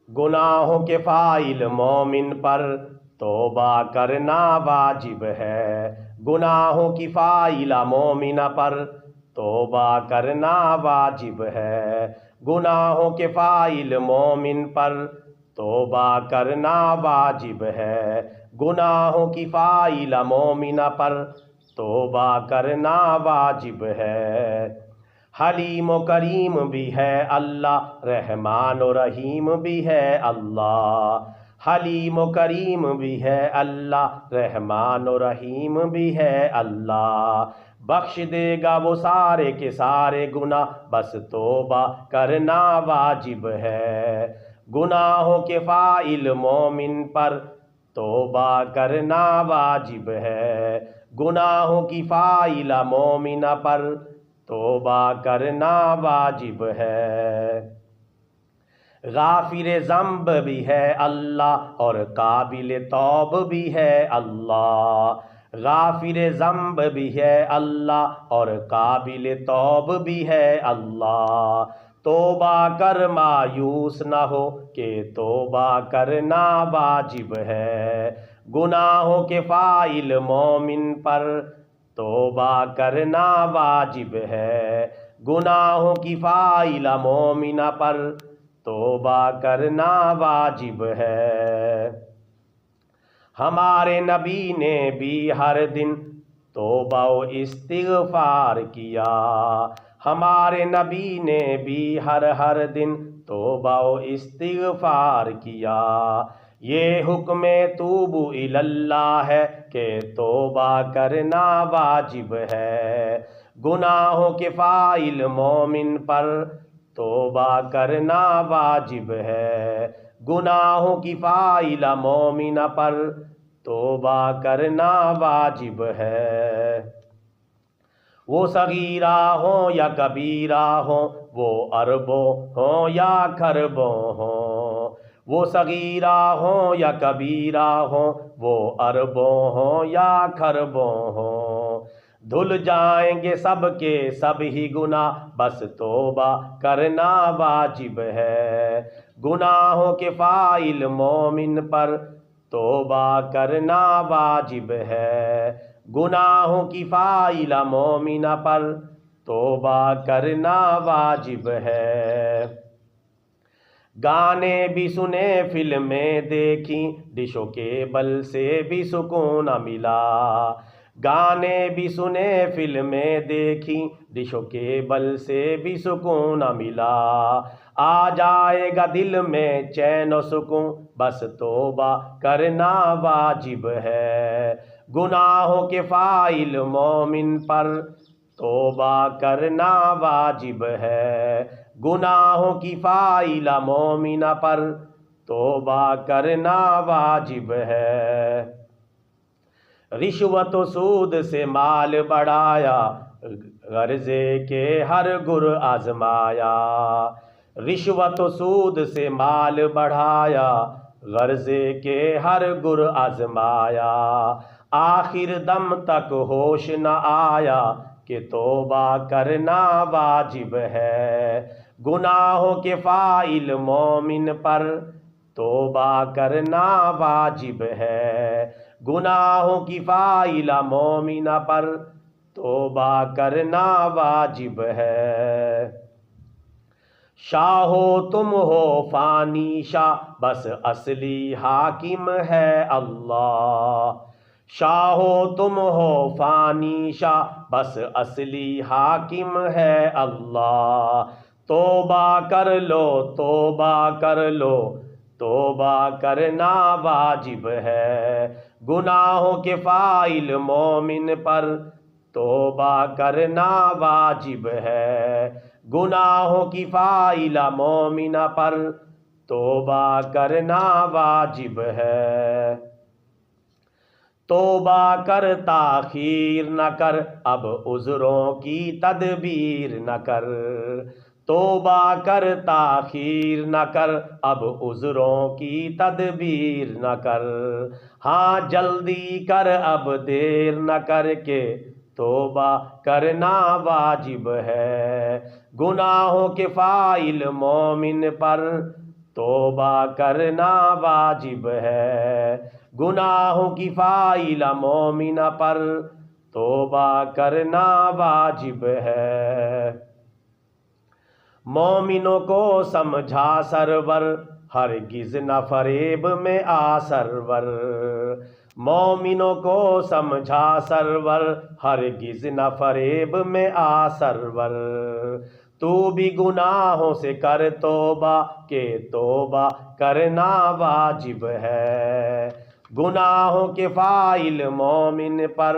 گناہوں کے فاعل مومن پر توبہ کرنا واجب ہے، گناہوں کی فاعلہ مومنہ پر توبہ کرنا واجب ہے، گناہوں کے فاعل مومن پر توبہ کرنا واجب ہے، گناہوں کی فاعلہ مومنہ پر توبہ کرنا واجب ہے۔ حلیم و کریم بھی ہے اللہ، رحمان و رحیم بھی ہے اللہ، حلیم و کریم بھی ہے اللہ، رحمان و رحیم بھی ہے اللہ، بخش دے گا وہ سارے کے سارے گناہ، بس توبہ کرنا واجب ہے، گناہوں کے فاعل مومن پر توبہ کرنا واجب ہے، گناہوں کی فاعلہ مومنہ پر توبہ کرنا واجب ہے۔ غافر ذنب بھی ہے اللہ اور قابل توب بھی ہے اللہ، غافر ذنب بھی ہے اللہ اور قابل توب بھی ہے اللہ، توبہ کر مایوس نہ ہو کہ توبہ کرنا واجب ہے، گناہوں کے فاعل مومن پر توبہ کرنا واجب ہے، گناہوں کی فاعلہ مومنہ پر توبہ کرنا واجب ہے۔ ہمارے نبی نے بھی ہر دن توبہ و استغفار کیا، ہمارے نبی نے بھی ہر دن توبہ و استغفار کیا، یہ حکم توبوا الی اللہ ہے کہ توبہ کرنا واجب ہے، گناہوں کے فاعل مومن پر توبہ کرنا واجب ہے، گناہوں کی فاعلہ مومنہ پر توبہ کرنا واجب ہے۔ وہ صغیرہ ہوں یا کبیرہ ہوں، وہ اربوں ہوں یا کھربوں ہوں، وہ صغیرہ ہوں یا کبیرہ ہوں، وہ اربوں ہوں یا کھربوں ہوں، دھل جائیں گے سب کے سب ہی گناہ، بس توبہ کرنا واجب ہے، گناہوں کے فاعل مومن پر توبہ کرنا واجب ہے، گناہوں کی فاعلہ مومنہ پر توبہ کرنا واجب ہے۔ گانے بھی سنے فلمیں دیکھیں، ڈش و کیبل سے بھی سکون نہ ملا، گانے بھی سنے فلمیں دیکھیں، ڈش و کیبل سے بھی سکون نہ ملا، آ جائے گا دل میں چین و سکون، بس توبہ کرنا واجب ہے، گناہوں کے فاعل مومن پر توبہ کرنا واجب ہے، گناہوں کی فاعلہ مومنہ پر توبہ کرنا واجب ہے۔ رشوت و سود سے مال بڑھایا، غرضے کے ہر گر آزمایا، رشوت و سود سے مال بڑھایا، غرضے کے ہر گر آزمایا، آخر دم تک ہوش نہ آیا کہ توبہ کرنا واجب ہے، گناہوں کے فاعل مومن پر توبہ کرنا واجب ہے، گناہوں کی فاعلہ مومنہ پر توبہ کرنا واجب ہے۔ شاہ ہو تم ہو فانی شاہ، بس اصلی حاکم ہے اللہ، شاہ ہو تم ہو فانی شاہ، بس اصلی حاکم ہے اللہ، توبہ کر لو توبہ کر لو، توبہ کرنا واجب ہے، گناہوں کے فاعل مومن پر توبہ کرنا واجب ہے، گناہوں کی فاعلہ مومنہ پر توبہ کرنا واجب ہے۔ توبہ کر تاخیر نہ کر، اب عذروں کی تدبیر نہ کر، توبہ کر تاخیر نہ کر، اب عذروں کی تدبیر نہ کر، ہاں جلدی کر اب دیر نہ کر کے توبہ کرنا واجب ہے، گناہوں کے فاعل مومن پر توبہ کرنا واجب ہے، گناہوں کی فائلہ مومن پر توبہ کرنا واجب ہے۔ مومنوں کو سمجھا سرور، ہرگز نہ فریب میں آ سرور۔ مومنوں کو سمجھا سرور، ہرگز نہ فریب میں آ سرور۔ تو بھی گناہوں سے کر توبہ، کہ توبہ کرنا واجب ہے۔ گناہوں کے فاعل مومن پر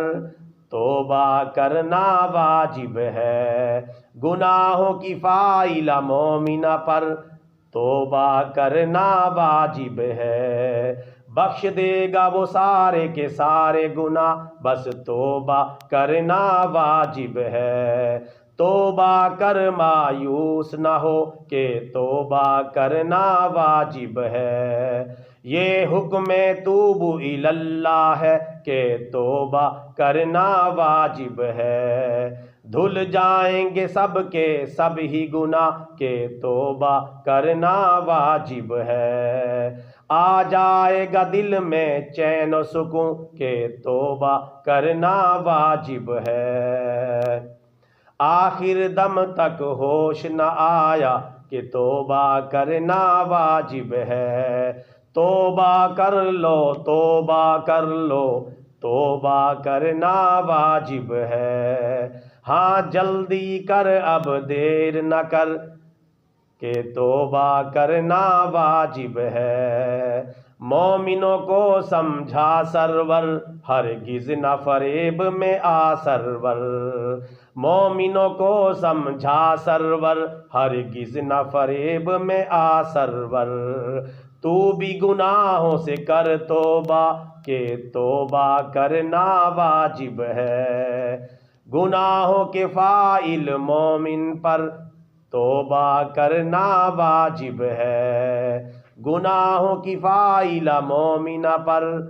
توبہ کرنا واجب ہے، گناہوں کی فاعلہ مومنہ پر توبہ کرنا واجب ہے۔ بخش دے گا وہ سارے کے سارے گناہ، بس توبہ کرنا واجب ہے۔ توبہ کر مایوس نہ ہو، کہ توبہ کرنا واجب ہے۔ یہ حکم توبوا الی اللہ ہے، کہ توبہ کرنا واجب ہے۔ دھل جائیں گے سب کے سب ہی گناہ، کہ توبہ کرنا واجب ہے۔ آ جائے گا دل میں چین و سکون، کہ توبہ کرنا واجب ہے۔ آخر دم تک ہوش نہ آیا، کہ توبہ کرنا واجب ہے۔ توبہ کر لو، توبہ کر لو، توبہ کرنا واجب ہے۔ ہاں جلدی کر اب دیر نہ کر، کہ توبہ کرنا واجب ہے۔ مومنوں کو سمجھا سرور، ہرگز نہ فریب میں آ سرور۔ مومنوں کو سمجھا سرور، ہرگز نہ فریب میں آ سرور۔ تو بھی گناہوں سے کر توبہ، کہ توبہ کرنا واجب ہے۔ گناہوں کے فاعل مومن پر توبہ کرنا واجب ہے، گناہوں کی فاعلہ مومنہ پر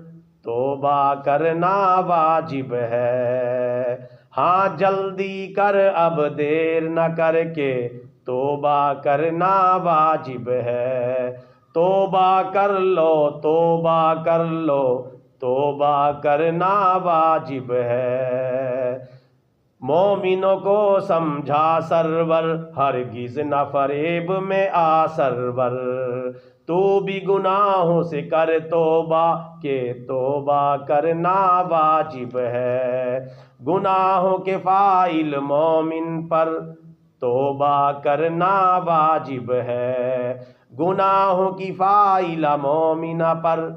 توبہ کرنا واجب ہے۔ ہاں جلدی کر اب دیر نہ کر کے، توبہ کرنا واجب ہے۔ توبہ کر لو، توبہ کر لو، توبہ کرنا واجب ہے۔ مومنوں کو سمجھا سرور، ہرگز نہ فریب میں آ سرور۔ تو بھی گناہوں سے کر توبہ، کہ توبہ کرنا واجب ہے۔ گناہوں کے فاعل مومن پر توبہ کرنا واجب ہے، گناہوں کی فاعلہ مومنہ پر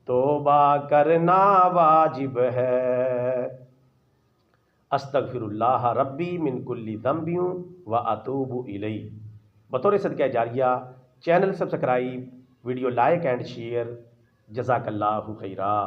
توبہ کرنا واجب ہے۔ استغفر اللہ ربی من کل ذنب و اتوب الیہ۔ بطور صدقہ جاریہ channel subscribe, video like and share. جزاک اللہ خیرا۔